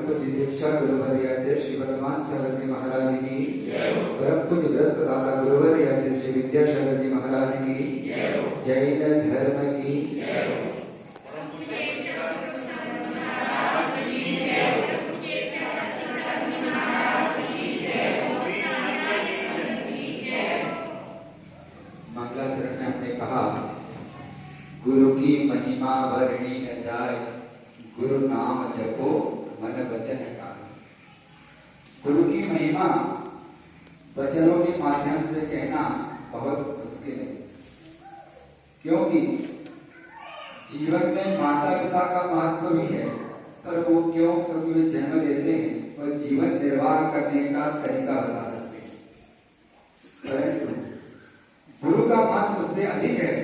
परम पूज्य दीक्षा गुरुवर्याचे श्री भगवान सरस्वती महाराज की परम पूज्य व्रत दाता गुरुवर्याचे श्री विद्यासागर जी महाराज की जैन धर्म की मंगलाचरण में हमने कहा गुरु की महिमा वर्णी न जाए, गुरु नाम जपो मन वचन का। गुरु की महिमा वचनों के माध्यम से कहना बहुत मुश्किल है, क्योंकि जीवन में माता पिता का महत्व भी है, पर वो क्यों? क्योंकि वे जन्म देते हैं और जीवन निर्वाह करने का तरीका बता सकते हैं, परंतु गुरु का महत्व उससे अधिक है,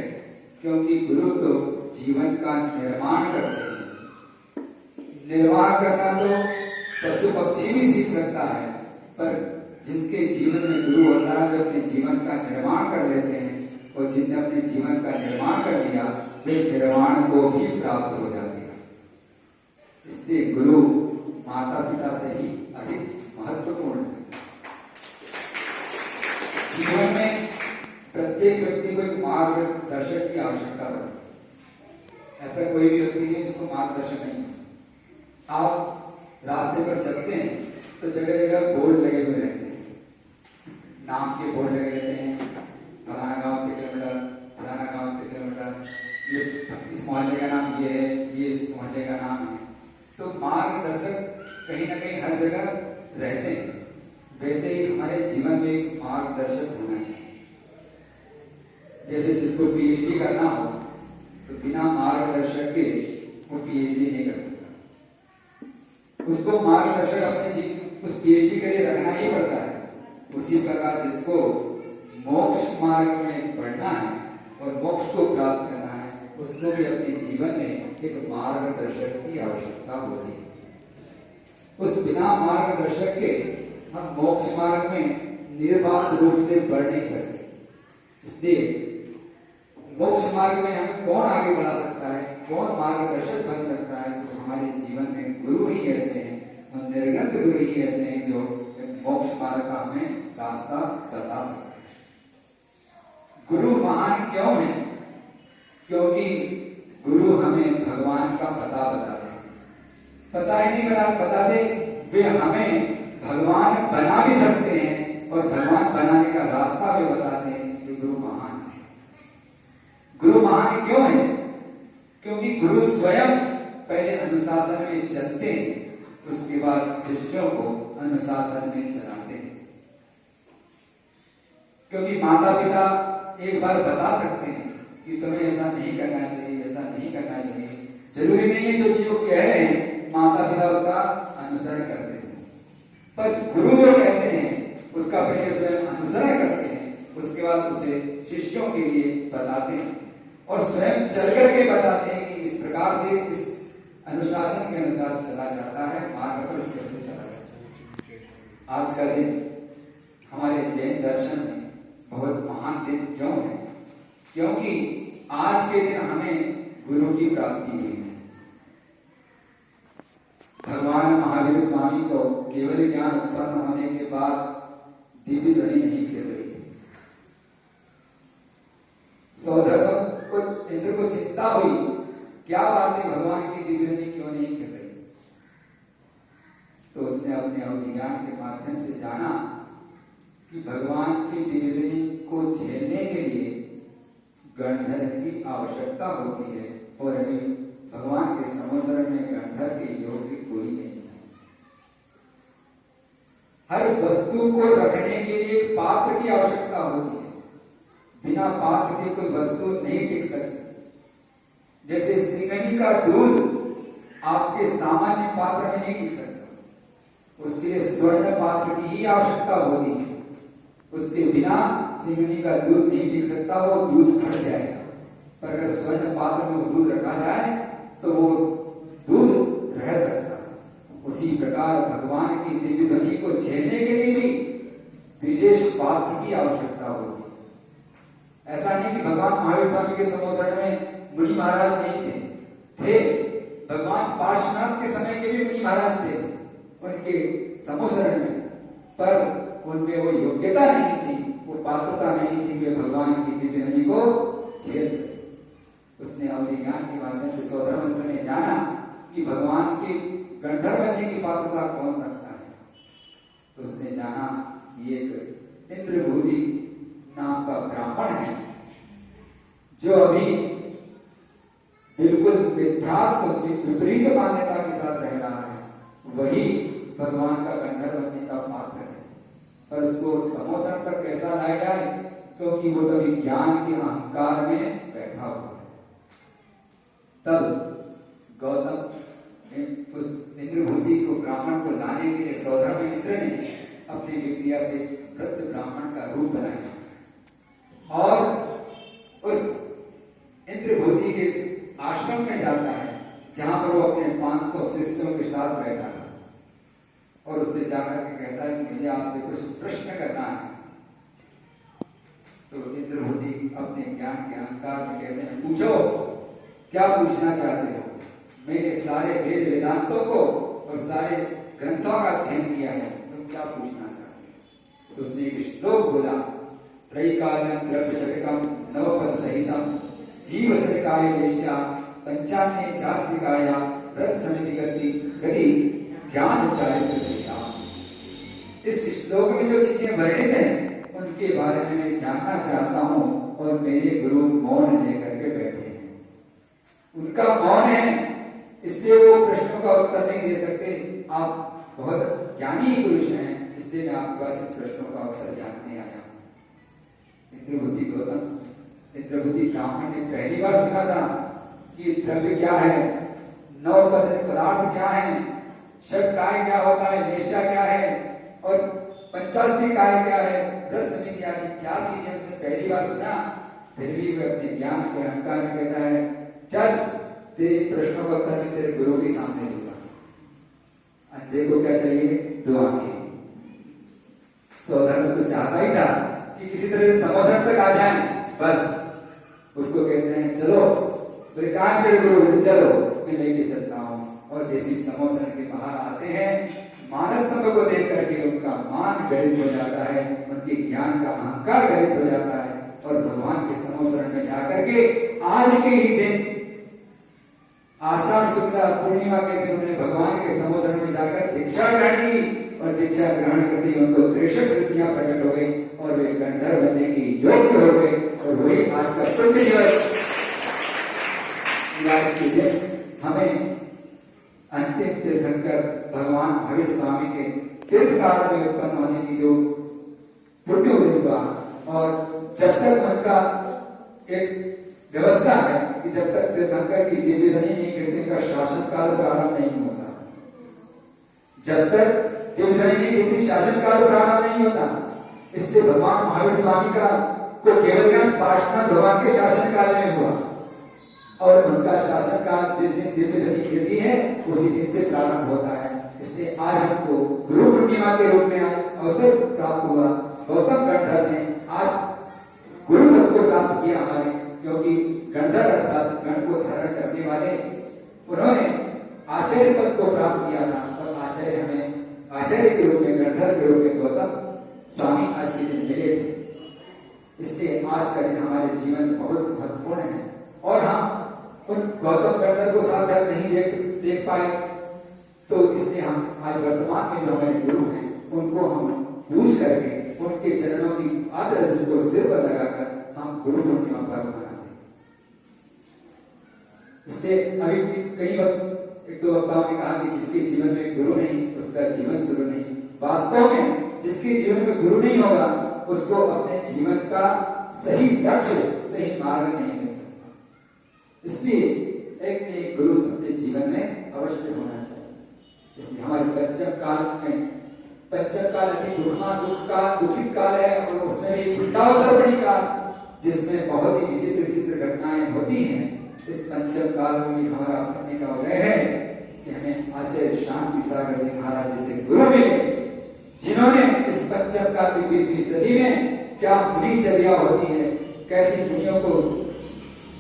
क्योंकि गुरु तो जीवन का निर्माण करते हैं। निर्वाह करना तो पशु पक्षी भी सीख सकता है, पर जिनके जीवन में गुरु होता है वे अपने जीवन का निर्माण कर लेते हैं, और जिनने अपने जीवन का निर्माण कर लिया वे निर्माण को भी प्राप्त हो जाते हैं। इसलिए गुरु माता पिता से भी अधिक महत्वपूर्ण है। जीवन में प्रत्येक व्यक्ति को एक मार्गदर्शक की आवश्यकता पड़ती है। ऐसा कोई भी व्यक्ति नहीं जिसको मार्गदर्शक नहीं। आप रास्ते पर चलते हैं तो जगह जगह बोर्ड लगे हुए रहते हैं, नाम के बोर्ड लगे रहते हैं, फलाना गांव 3 किलोमीटर, फलाना गांव 3 किलोमीटर, ये इस मोहल्ले का नाम ये है, ये इस मोहल्ले का नाम है। तो मार्गदर्शक कहीं ना कहीं हर जगह रहते हैं। वैसे ही हमारे जीवन में एक मार्गदर्शक होना चाहिए। जैसे जिसको पीएचडी करना हो तो बिना मार्गदर्शक के वो पीएचडी नहीं कर सकता। उसको मार्गदर्शक अपने उस पीएचडी के लिए रखना ही पड़ता है। उसी प्रकार जिसको मोक्ष मार्ग में बढ़ना है और मोक्ष को प्राप्त करना है, उसको भी अपने जीवन में एक मार्गदर्शक की आवश्यकता होती है। उस बिना मार्गदर्शक के हम मोक्ष मार्ग में निर्बाध रूप से बढ़ नहीं सकते। इसलिए मोक्ष मार्ग में हमें कौन आगे बढ़ा सकता है, कौन मार्गदर्शक बन सकता है? तो हमारे जीवन में गुरु ही ऐसे हैं, और निर्गत गुरु ही ऐसे हैं जो मोक्ष मार्ग का हमें रास्ता बता सकते हैं। गुरु महान क्यों है? क्योंकि गुरु हमें भगवान का पता बताते हैं। पता ही नहीं बताते, वे हमें भगवान बना भी सकते हैं और भगवान बनाने का रास्ता भी बताते हैं। इसलिए गुरु महान है। गुरु महान क्यों है? क्योंकि गुरु स्वयं पहले अनुशासन में चलते हैं, उसके बाद शिष्यों को अनुशासन में चलाते हैं। क्योंकि माता पिता एक बार बता सकते हैं कि तुम्हें ऐसा नहीं करना चाहिए, ऐसा नहीं करना चाहिए। जरूरी नहीं है जो चीज वो कह रहे हैं माता पिता उसका अनुसरण करते हैं, पर गुरु जो कहते हैं उसका पहले स्वयं अनुसरण करते हैं, उसके बाद उसे शिष्यों के लिए बताते हैं और स्वयं चल करके बताते हैं कि इस प्रकार से इस अनुशासन के अनुसार चला जाता है, मार्ग पर इस तरह से चला जाता है। आज का दिन हमारे जैन दर्शन में बहुत महान दिन क्यों है? क्योंकि आज के दिन हमें गुरु की प्राप्ति हुई है। भगवान महावीर स्वामी को केवल ज्ञान उत्पन्न होने के बाद दिव्य ध्वनि नहीं खेल रही थी। सौधर्म को इंद्र को चिंता हुई, क्या बात है भगवान की दिव्य ध्वनि क्यों नहीं खेल रही? तो उसने अपने अवधि ज्ञान के माध्यम से जाना कि भगवान की दिव्य ध्वनि को झेलने के लिए गणधर की आवश्यकता होती है, और अभी भगवान के समोसरण में गणधर के योग की कोई नहीं है। हर वस्तु को रखने के लिए पात्र की आवश्यकता होती है। बिना पात्र के कोई वस्तु नहीं टिक सकती। जैसे सिंगनी का दूध आपके सामान्य पात्र में नहीं टिक सकता, उसके लिए स्वर्ण पात्र की ही आवश्यकता होती है। उसके बिना सिंगनी का दूध नहीं टिक सकता, वो दूध फट जाएगा। पर अगर स्वर्ण पात्र में वो दूध रखा जाए तो वो दूध रह सकता है। उसी प्रकार भगवान की दिव्य ध्वनि को झेलने के लिए भी विशेष पात्र की आवश्यकता होती है। ऐसा नहीं कि भगवान महावीर स्वामी के समोसरण में मुनि महाराज नहीं थे। भगवान पार्श्वनाथ के समय के भी मुनि महाराज थे, उनके समोसरण में, पर उनमें वो योग्यता नहीं थी, वो पात्रता नहीं थी कि भगवान की दिव्य ध्वनि को झेल सके। उसने अवधि ज्ञान के माध्यम से सौधर्मंत्र ने जाना कि भगवान के गंधर्व बनने की पात्रता कौन रखता है। तो उसने जाना कि एक इंद्रभूति नाम का ब्राह्मण है जो अभी बिल्कुल विपरीत मान्यता के साथ रह रहा है, वही भगवान का गंधर्व बनने का पात्र है। पर उसको समोसन तक कैसा लाया जाए, क्योंकि वो तभी ज्ञान के अहंकार में बैठा हुआ है। तब गौतम ने उस इंद्रभूति को, ब्राह्मण को लाने के लिए सौधर्म इंद्र ने अपनी विक्रिया से वृद्ध ब्राह्मण का रूप बनाया और उस इंद्रभूति के आश्रम में जाता है जहां पर वो अपने 500 शिष्यों के साथ बैठा था और उससे जाकर के कहता है कि मुझे आपसे कुछ प्रश्न करना है। तो इंद्रभूति अपने ज्ञान के अहंकार में कहते हैं, पूछो, क्या पूछना चाहते हो? मैंने सारे वेद वेदांतों को और सारे ग्रंथों का अध्ययन किया है, तुम क्या पूछना चाहते हो? तो उसने एक श्लोक बोला, त्रैकालं द्रव्यशतकं नवपद सहितम जीव सत्काय निष्ठा पंचान्य शास्त्रिकाया व्रत समिति गति ज्ञान चारित्र। इस श्लोक में जो चीजें वर्णित हैं उनके बारे में मैं जानना चाहता हूं और मेरे गुरु मौन लेकर के बैठे हैं। उनका मौन है, इसलिए वो प्रश्नों का उत्तर नहीं दे सकते। आप बहुत ज्ञानी पुरुष हैं, इसलिए मैं आपके पास इस प्रश्नों का उत्तर जानने आया हूं। इंद्रभूति गौतम, इंद्रभूति ब्राह्मण ने पहली बार सुना था कि द्रव्य क्या है, नवपद पदार्थ क्या है, शब्द काय क्या होता है, निष्ठा क्या है और पंचास्त्री काय क्या है, व्रत समिति आदि क्या चीज है, उसने पहली बार सुना। फिर भी वह अपने ज्ञान के अहंकार में कहता है, चल तेरे प्रश्नों का उत्तर मैं तेरे गुरु के सामने दूंगा। अंधे को क्या चाहिए? 2 आंखें। सौधर्म तो चाहता ही था कि किसी तरह से समोसन तक आ जाए, बस उसको कहते हैं चलो, बोले कहां तेरे गुरु? चलो मैं लेके चलता हूँ। और जैसे समोसन के बाहर आते हैं, मानस स्तंभ को देख करके उनका मान गणित हो जाता है, उनके ज्ञान का अहंकार गणित हो जाता है और भगवान के समोसरण में जाकर के आज के ही दिन आषाढ़ शुक्ला पूर्णिमा के दिन उन्होंने भगवान के समोसरण में जाकर दीक्षा ग्रहण की और दीक्षा ग्रहण करते ही उनको 63 वृत्तियां प्रकट हो गई और वे गंधर्व बनने की योग्य हो गए। और वही आज का पुण्य दिवस, आज के दिन हमें अंतिम तीर्थंकर भगवान भगत स्वामी के तीर्थकाल में उत्पन्न होने की जो पुण्य हुआ, और जब तक उनका एक व्यवस्था है कि जब तक तीर्थंकर की दिव्य ध्वनि नहीं गिरती उनका शासन काल प्रारंभ नहीं होता, जब तक दिव्य ध्वनि नहीं गिरती शासन काल प्रारंभ नहीं होता। इसलिए भगवान महावीर स्वामी का को केवल ज्ञान पार्श्वनाथ भगवान के शासन काल में हुआ और उनका शासन काल जिस दिन दिव्य ध्वनि गिरती है उसी दिन से प्रारंभ होता है। इसलिए आज हमको गुरु पूर्णिमा के रूप में अवसर प्राप्त हुआ। गौतम गंधर्व ने आज गुरु पद को प्राप्त किया हमारे, क्योंकि गंधर्व अर्थात गण को धारण करने वाले, उन्होंने आचार्य पद को प्राप्त किया था और आचार्य हमें आचार्य के रूप में, गंधर्व के रूप में गौतम स्वामी आज के दिन मिले थे। इसलिए आज का दिन हमारे जीवन में बहुत महत्वपूर्ण है और हम उन गौतम गंधर्व को साक्षात नहीं देख पाए, तो इसलिए हम आज वर्तमान में जो हमारे गुरु हैं उनको हम पूछ करके उनके चरणों की आदर को सिर पर लगाकर हम गुरु पूर्णिमा पर्व मनाते हैं। इसलिए अभी कई वक्त 1-2 वक्ताओं ने कहा कि जिसके जीवन में गुरु नहीं उसका जीवन शुरू नहीं। वास्तव में जिसके जीवन में गुरु नहीं होगा उसको अपने जीवन का सही लक्ष्य, सही मार्ग नहीं मिल सकता। इसलिए एक गुरु अपने जीवन में अवश्य होना चाहिए। इसलिए हमारे पंचम काल दुखित काल है और उसमें भी सर्वणी काल, जिसमें बहुत ही विचित्र घटनाएं होती हैं। इस पंचम काल में भी हमारा अपने का उदय है कि हमें आचार्य शांति सागर जी महाराज जैसे गुरु मिले, जिन्होंने इस पंचम काल की 20वीं सदी में क्या मुनिचर्या होती है, कैसी मुनियों को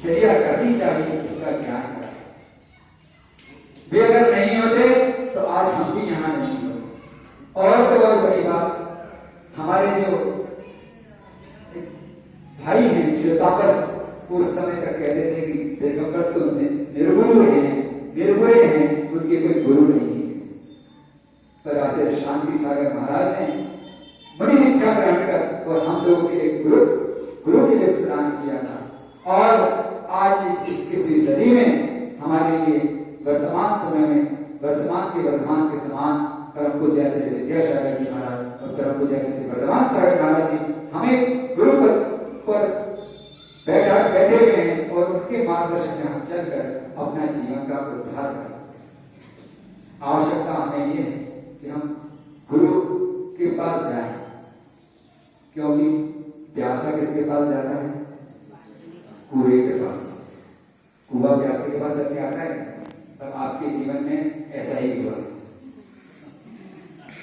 चर्या करनी चाहिए, उसका ज्ञान करा। वे अगर नहीं होते तो आज हम भी यहाँ नहीं होते। सागर महाराज ने बड़ी दीक्षा ग्रहण कर और हम लोगों के लिए गुरु के लिए प्रदान किया था। और आज इस 21वीं सदी में हमारे लिए वर्तमान समय में वर्तमान के समान परम पूज्य आचार्य विद्यासागर जी महाराज और परम पूज्य आचार्य वर्धमान सागर महाराज जी हमें गुरु पद पर बैठे हुए हैं और उनके मार्गदर्शन में हम चलकर अपना जीवन का उद्धार कर सकते हैं। आवश्यकता हमें ये है कि हम गुरु के पास जाएं, क्योंकि प्यासा किसके पास जाता है? कुएं के पास। कुआं प्यासे के पास चल आता है। तब आपके जीवन में ऐसा ही हुआ।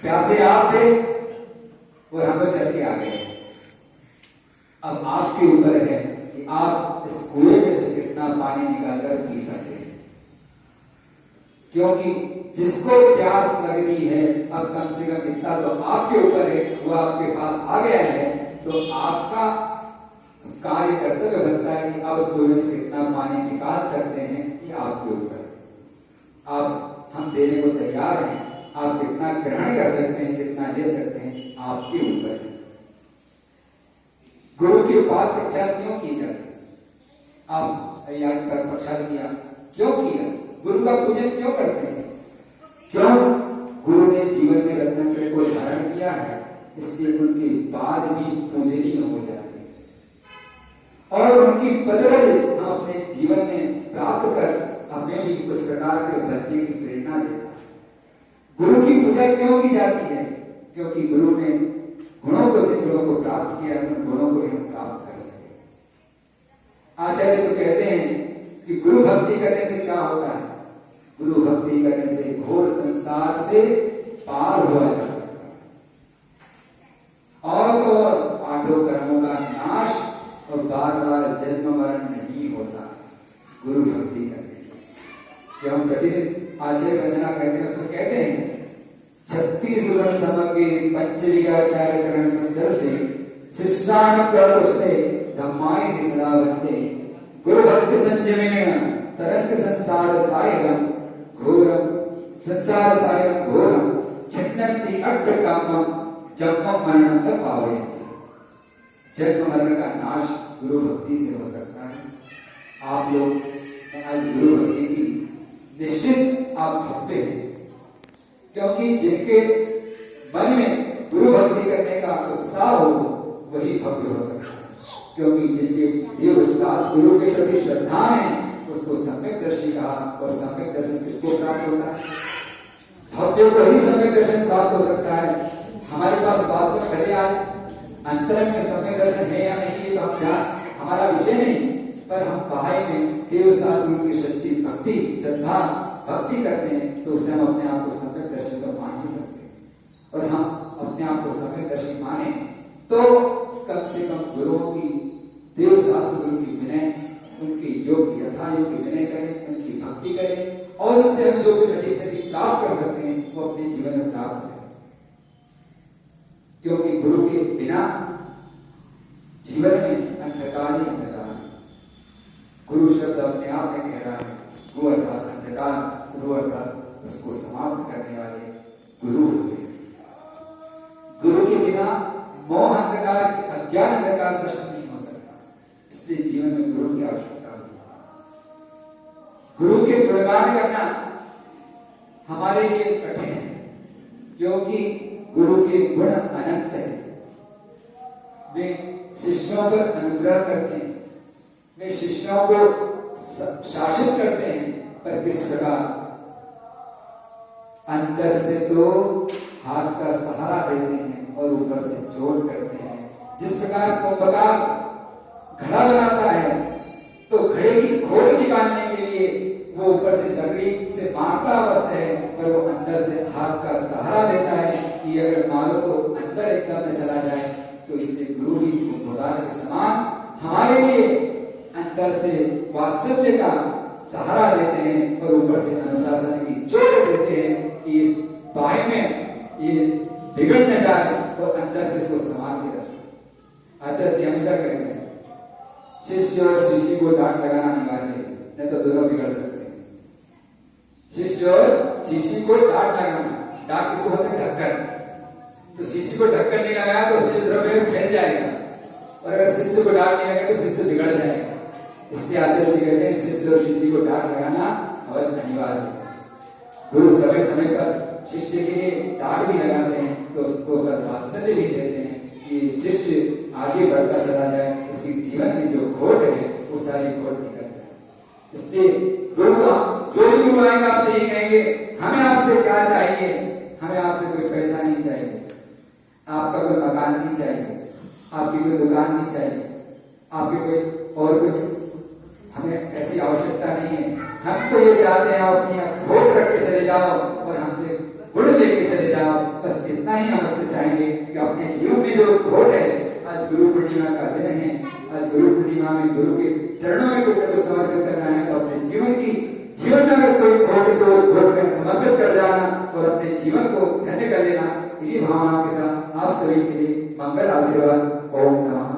प्यासे आप थे और हम लोग चल के आ गए। अब आपके ऊपर है कि आप इस कुएं में से कितना पानी निकालकर पी सकते हैं, क्योंकि जिसको प्यास लग रही है अब कम से कम इतना तो आपके ऊपर है, वो आपके पास आ गया है, तो आपका कार्य कर्तव्य बनता है कि आप उस कुएं से कितना पानी निकाल सकते हैं, ये आपके ऊपर। आप हम देने को तैयार हैं, आप कितना ग्रहण कर सकते हैं, कितना ले सकते हैं, आपके ऊपर है। गुरु की बात प्रचार क्यों की जाती? आप याद कर प्रचार किया क्यों किया? गुरु का पूजन क्यों करते हैं? क्यों? गुरु ने जीवन में रत्नाकर को धारण किया है, इसलिए उनके बाद भी पूजनीय हो जाते हैं और उनकी बदौलत हम अपने जीवन में प्राप्त कर हमें भी उस प्रकार के बनने की प्रेरणा देता है। गुरु की पूजा क्यों की जाती है? क्योंकि गुरु ने गुणों को, जिन गुणों को प्राप्त किया उन गुणों को हम प्राप्त कर सके। आचार्य तो कहते हैं कि गुरु भक्ति करने से क्या होता है? गुरु भक्ति करने से घोर संसार से पार हुआ जा सकता है और तो आठों कर्मों का नाश और बार बार जन्म मरण नहीं होता गुरु भक्ति करने से। कि हम प्रतिदिन आचार्य वंदना करते हैं, उसको कहते हैं 36 गुण समग्र पंचलिकाचार्य करण संदर्भ से शिष्याण कर उसने धम्माय निसरा बंदे गुरु भक्ति संयमेन तरंग संसार सायरम घोरम संसार सायरम घोरम छिन्नन्ति अट्ठ कामम जन्म मरण न पावे। जन्म मरण का नाश गुरु भक्ति से हो सकता है। आप लोग आज गुरु भक्ति की निश्चित आप भक्ति हैं, क्योंकि जिनके मन में गुरु भक्ति करने का उत्साह हो वही भव्य हो सकता है। क्योंकि जिनके ये विश्वास गुरु के प्रति श्रद्धा है उसको सम्यक दर्शी कहा, और सम्यक दर्शन किसको प्राप्त होता है? भक्तों को ही सम्यक दर्शन प्राप्त हो सकता है। हमारे पास वास्तव में भले आज अंतरंग में सम्यक दर्शन है या नहीं ये तो हम जान हमारा विषय नहीं, पर हम बाहर में देव साधु की सच्ची भक्ति श्रद्धा भक्ति करते हैं तो उससे हम अपने आप को सम्यक दर्शी तो मान ही सकते हैं। और हम अपने आप को सम्यक दर्शी माने तो कम से कम गुरुओं की देव शास्त्र गुरु की विनय, उनके योग यथा योग की विनय करें, उनकी भक्ति करें और उनसे हम जो भी क्षति प्राप्त कर सकते हैं वो अपने जीवन में प्राप्त करें। क्योंकि गुरु के बिना जीवन में अंधकार ही अंधकार है। गुरु शब्द अपने आप में कह रहा है गुरु अर्थात अंधकार, गुरु अर्थात उसको समाप्त करने वाले गुरु हुए। गुरु के बिना मोह अंधकार, अज्ञान अंधकार नष्ट नहीं हो सकता, इसलिए जीवन में गुरु की आवश्यकता होती है। गुरु के गुणगान करना हमारे लिए कठिन है, क्योंकि गुरु के गुण अनंत है। वे शिष्यों पर अनुग्रह करते हैं, वे शिष्यों को शासित करते हैं, पर किस प्रकार? अंदर से तो हाथ का सहारा देते हैं और ऊपर से जोड़ करते हैं। जिस प्रकार कुंभकार घड़ा बनाता है तो घड़े की खोल निकालने के लिए वो ऊपर से लकड़ी से मारता अवश्य है, पर वो अंदर से हाथ का सहारा देता है कि अगर मारो तो अंदर एकदम में चला जाए। तो इसलिए गुरु ही कुंभकार के समान हमारे लिए अंदर से वास्तव्य का सहारा देते हैं और ऊपर से अनुशासन की चोट देते हैं कि बाहर में ये बिगड़ न जाए तो अंदर से इसको संभाल के रखें। अच्छा से हमेशा कहते हैं शिष्य और शिष्य को डांट लगाना अनिवार्य है, नहीं तो दोनों बिगड़ सकते हैं। शिष्य और शिष्य को डांट लगाना, डांट किसको बोलते हैं? ढक्कन। तो शिष्य को ढक्कन नहीं लगाया तो उसमें जो द्रव्य है फैल जाएगा, और अगर शिष्य को डाक नहीं लगा तो शिष्य बिगड़ जाएगा। इसलिए आचार्य जी कहते हैं शिष्य और शिष्य को डाक लगाना अवश्य अनिवार्य है। गुरु समय समय पर शिष्य के लिए डाक भी लगाते हैं, तो उसको वात्सल्य भी देते हैं कि शिष्य आगे बढ़ता चला जाए, उसके जीवन में जो खोट है वो सारी खोट निकल जाए। इसलिए गुरु का जो भी गुरु आएंगे आपसे ये कहेंगे हमें आपसे क्या चाहिए, हमें आपसे कोई पैसा नहीं चाहिए, आपका कोई मकान नहीं चाहिए, आपकी कोई दुकान नहीं चाहिए, आपकी कोई और कोई हमें ऐसी आवश्यकता नहीं है। हम तो ये चाहते हैं आप अपनी खोट रख के चले जाओ और हमसे गुण लेके चले जाओ, बस इतना ही हम आपसे चाहेंगे कि अपने जीवन में जो खोट है, आज गुरु पूर्णिमा का दिन है, आज गुरु पूर्णिमा में गुरु के चरणों में कुछ न कुछ समर्पित करना है, तो अपने जीवन में अगर कोई खोट है तो उस खोट में समर्पित कर जाना और अपने जीवन को धन्य कर लेना। इन्हीं भावनाओं के साथ आप सभी के लिए मंगल आशीर्वाद। ओम नमः।